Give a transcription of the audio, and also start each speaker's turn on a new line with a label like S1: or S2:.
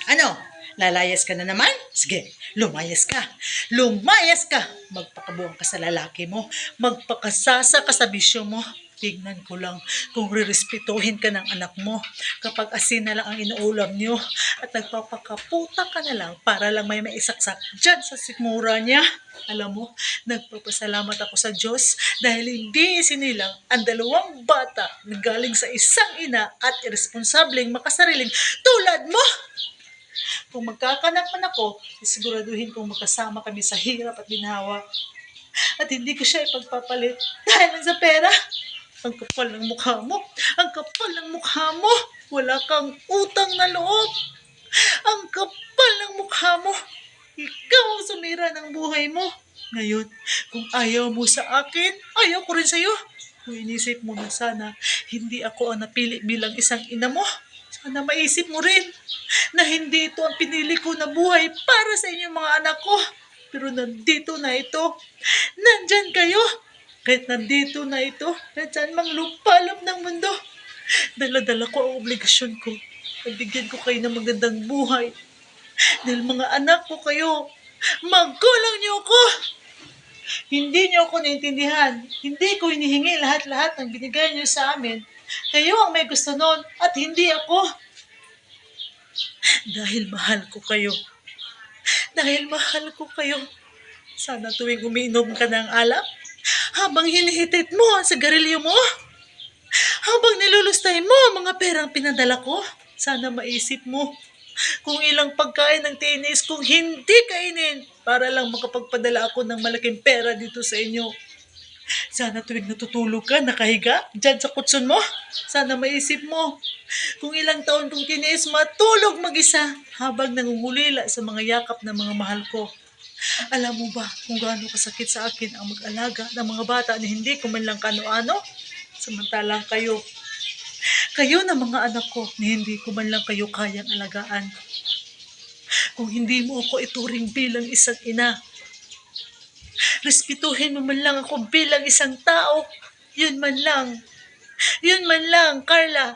S1: Ano? Lalayas ka na naman? Sige, lumayas ka. Lumayas ka! Magpakabuang ka sa lalaki mo. Magpakasasa ka sa bisyo mo. Tignan ko lang kung rirespetuhin ka ng anak mo kapag asin na lang ang inuulam niyo at nagpapakaputa ka na lang para lang may maisaksak dyan sa sikmura niya. Alam mo, nagpapasalamat ako sa Diyos dahil hindi isinilang ang dalawang bata na galing sa isang ina at irresponsableng makasariling tulad mo. Kung magkakanak man ako, siguraduhin kong magkasama kami sa hirap at ginhawa. At hindi ko siya ipagpapalit dahil lang sa pera. Ang kapal ng mukha mo. Ang kapal ng mukha mo. Wala kang utang na loob. Ang kapal ng mukha mo. Ikaw ang sumira ng buhay mo. Ngayon, kung ayaw mo sa akin, ayaw ko rin sa'yo. Kung inisip mo na sana, hindi ako ang napili bilang isang ina mo. Sana maisip mo rin na hindi ito ang pinili ko na buhay para sa inyong mga anak ko. Pero nandito na ito. Nandyan kayo. Kahit nandito na ito, kahit saan mang lupalop ng mundo. Dala-dala ko ang obligasyon ko. Pagbigyan ko kayo ng magandang buhay. Dahil mga anak ko kayo. Magkulang niyo ako. Hindi niyo ako naintindihan. Hindi ko hinihingi lahat-lahat ng binigay niyo sa amin. Kayo ang may gusto noon at hindi ako. Dahil mahal ko kayo. Dahil mahal ko kayo. Sana tuwing umiinom ka ng alak, habang hinihitit mo ang sigarilyo mo, habang nilulustay mo ang mga perang pinadala ko, sana maisip mo kung ilang pagkain ng tinis kung hindi kainin para lang makapagpadala ako ng malaking pera dito sa inyo. Sana tuwing natutulog ka, nakahiga, dyan sa kutson mo, sana maisip mo kung ilang taon kong tiniis matulog mag-isa habang nangungulila sa mga yakap ng mga mahal ko. Alam mo ba kung gaano kasakit sa akin ang mag-alaga ng mga bata na hindi ko man lang kano-ano? Samantalang kayo na mga anak ko na hindi ko man lang kayo kayang alagaan. Kung hindi mo ako ituring bilang isang ina, respetuhin mo man lang ako bilang isang tao. Yun man lang, Carla.